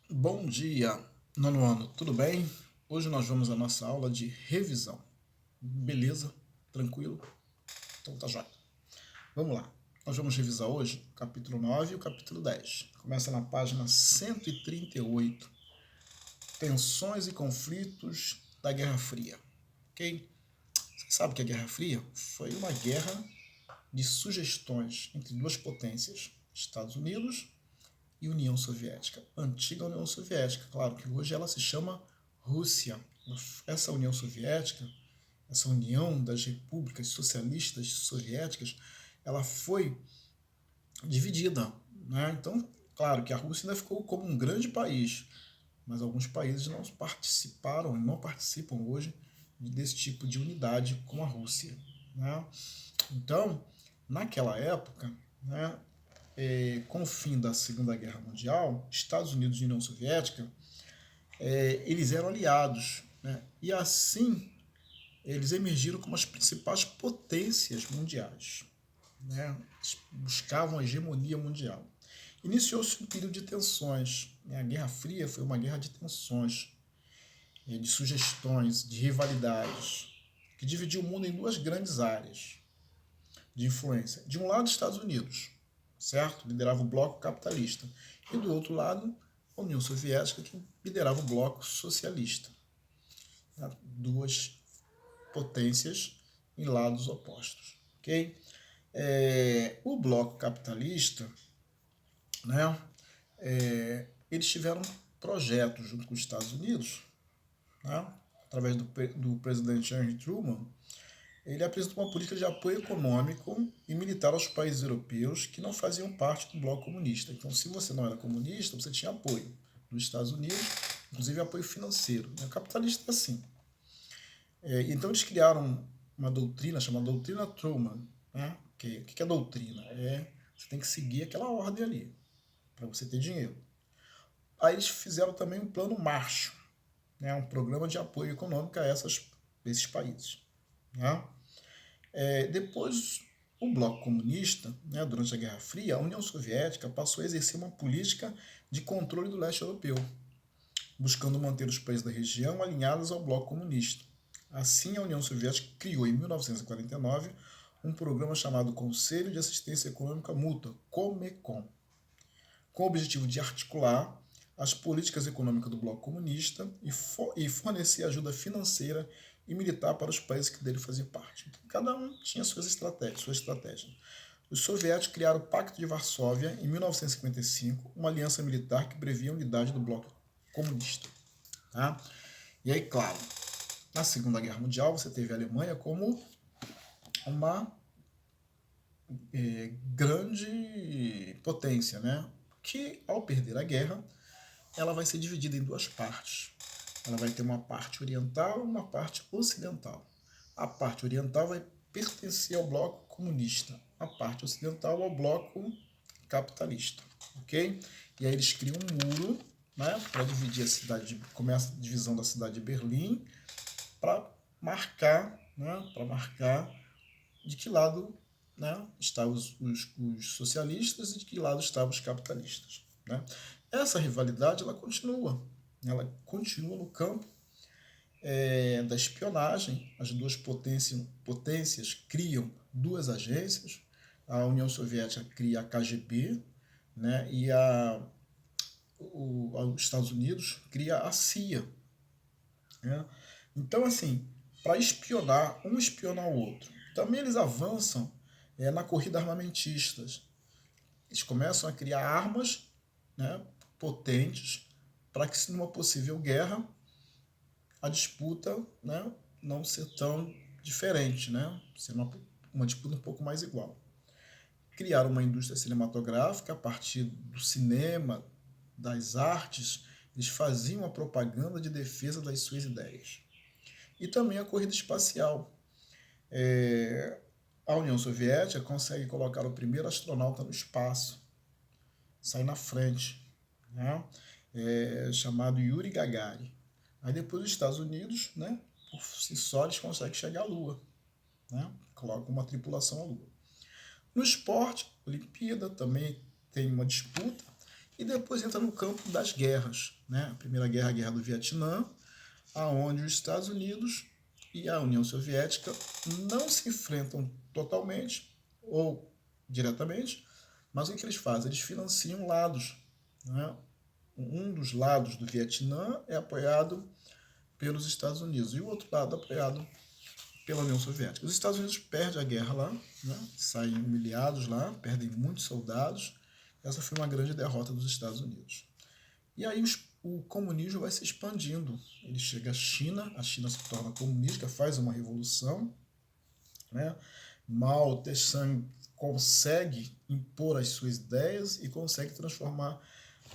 Bom dia, nono ano, tudo bem? Hoje nós vamos à nossa aula de revisão. Beleza? Tranquilo? Então tá jóia. Vamos lá. Nós vamos revisar hoje o capítulo 9 e o capítulo 10. Começa na página 138. Tensões e conflitos da Guerra Fria. Ok? Você sabe que a Guerra Fria foi uma guerra de sugestões entre duas potências, Estados Unidos e União Soviética. Antiga União Soviética, claro que hoje ela se chama Rússia. Essa União Soviética, essa união das repúblicas socialistas soviéticas, ela foi dividida, né? Então, claro que a Rússia ainda ficou como um grande país, mas alguns países não participaram, não participam hoje desse tipo de unidade como a Rússia, né? Então, naquela época, né, com o fim da Segunda Guerra Mundial, Estados Unidos e União Soviética, eles eram aliados, né? E assim eles emergiram como as principais potências mundiais, né? Buscavam a hegemonia mundial. Iniciou-se um período de tensões, né? A Guerra Fria foi uma guerra de tensões, de sugestões, de rivalidades, que dividiu o mundo em duas grandes áreas de influência. De um lado, Estados Unidos, certo? Liderava o bloco capitalista. E do outro lado, a União Soviética, que liderava o bloco socialista. Né? Duas potências em lados opostos. Ok? O bloco capitalista, né, eles tiveram projetos junto com os Estados Unidos, né, através do presidente Henry Truman. Ele apresentou uma política de apoio econômico e militar aos países europeus que não faziam parte do bloco comunista. Então, se você não era comunista, você tinha apoio dos Estados Unidos, inclusive apoio financeiro. O capitalista é assim. Então, eles criaram uma doutrina chamada Doutrina Truman. Né? O que é doutrina? Você tem que seguir aquela ordem ali, para você ter dinheiro. Aí eles fizeram também um plano Marshall, né? Um programa de apoio econômico a esses países. Né? Depois, o bloco comunista, né, durante a Guerra Fria, a União Soviética passou a exercer uma política de controle do leste europeu, buscando manter os países da região alinhados ao bloco comunista. Assim, a União Soviética criou, em 1949, um programa chamado Conselho de Assistência Econômica Mútua, Comecon, com o objetivo de articular as políticas econômicas do bloco comunista e fornecer ajuda financeira e militar para os países que dele faziam parte. Então, cada um tinha suas estratégias. Os soviéticos criaram o Pacto de Varsóvia em 1955, uma aliança militar que previa a unidade do bloco comunista. Tá? E aí, claro, na Segunda Guerra Mundial você teve a Alemanha como uma grande potência, né? Que ao perder a guerra, ela vai ser dividida em duas partes. Ela vai ter uma parte oriental e uma parte ocidental. A parte oriental vai pertencer ao bloco comunista, a parte ocidental ao bloco capitalista, ok? E aí eles criam um muro, né, para dividir a cidade, começa a divisão da cidade de Berlim, para marcar de que lado, né, estavam os socialistas e de que lado estavam os capitalistas. Né? Essa rivalidade ela continua no campo da espionagem. As duas potências criam duas agências. A União Soviética cria a KGB, né, e os Estados Unidos cria a CIA. Né? Então, assim, para espionar, um espiona o outro. Também eles avançam na corrida armamentistas. Eles começam a criar armas, né, potentes para que, numa possível guerra, a disputa, né, não ser tão diferente, né, ser uma disputa um pouco mais igual. Criaram uma indústria cinematográfica a partir do cinema, das artes, eles faziam a propaganda de defesa das suas ideias. E também a corrida espacial. A União Soviética consegue colocar o primeiro astronauta no espaço, sai na frente, né? Chamado Yuri Gagarin. Aí depois os Estados Unidos, né, por si só, eles conseguem chegar à Lua, né? Colocam uma tripulação à Lua. No esporte, Olimpíada também tem uma disputa, E depois entra no campo das guerras, né? A Primeira Guerra, a Guerra do Vietnã, aonde os Estados Unidos e a União Soviética não se enfrentam totalmente ou diretamente, mas o que eles fazem? Eles financiam lados, né? Um dos lados do Vietnã é apoiado pelos Estados Unidos e o outro lado apoiado pela União Soviética. Os Estados Unidos perdem a guerra lá, né? Saem humilhados lá, perdem muitos soldados. Essa foi uma grande derrota dos Estados Unidos. E aí o comunismo vai se expandindo. Ele chega à China, a China se torna comunista, faz uma revolução, né? Mao Tse-tung consegue impor as suas ideias e consegue transformar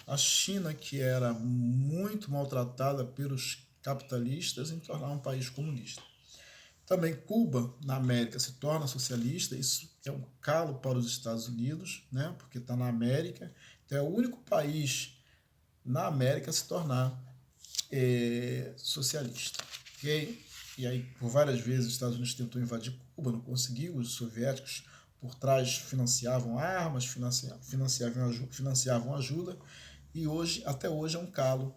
a China, que era muito maltratada pelos capitalistas, em tornar um país comunista. Também Cuba, na América, se torna socialista. Isso é um calo para os Estados Unidos, né? Porque está na América. Então é o único país na América a se tornar socialista. Okay? E aí, por várias vezes, os Estados Unidos tentou invadir Cuba, não conseguiu. Os soviéticos, por trás, financiavam armas, financiavam ajuda. E hoje, até hoje, é um calo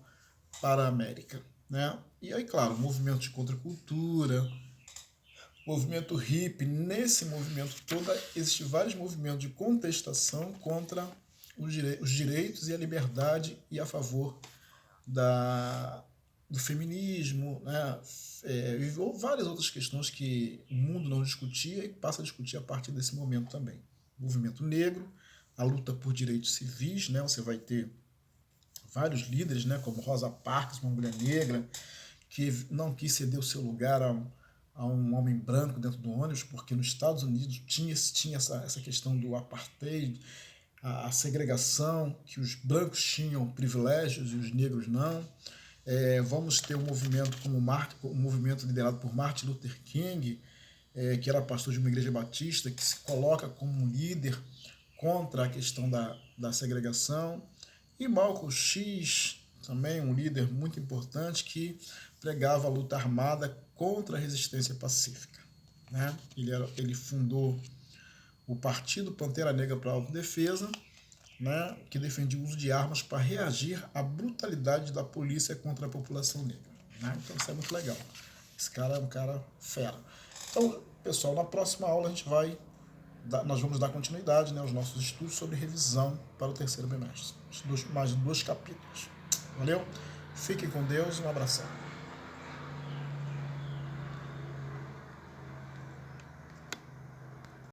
para a América. Né? E aí, claro, movimento de contracultura, movimento hippie. Nesse movimento todo, existem vários movimentos de contestação contra os direitos e a liberdade e a favor do feminismo, né? Houve várias outras questões que o mundo não discutia e passa a discutir a partir desse momento também. O movimento negro, a luta por direitos civis, né? Você vai ter vários líderes, né? Como Rosa Parks, uma mulher negra, que não quis ceder o seu lugar a um homem branco dentro do ônibus, porque nos Estados Unidos tinha essa questão do apartheid, a segregação, que os brancos tinham privilégios e os negros não. Vamos ter um movimento como um movimento liderado por Martin Luther King, que era pastor de uma igreja batista, que se coloca como um líder contra a questão da segregação. E Malcolm X, também um líder muito importante, que pregava a luta armada contra a resistência pacífica. Né? Ele fundou o Partido Pantera Negra para a Autodefesa, né, que defendia o uso de armas para reagir à brutalidade da polícia contra a população negra. Né? Então isso é muito legal. Esse cara é um cara fera. Então, pessoal, na próxima aula nós vamos dar continuidade, né, aos nossos estudos sobre revisão para o terceiro bimestre. Mais 2 capítulos. Valeu? Fiquem com Deus, um abração.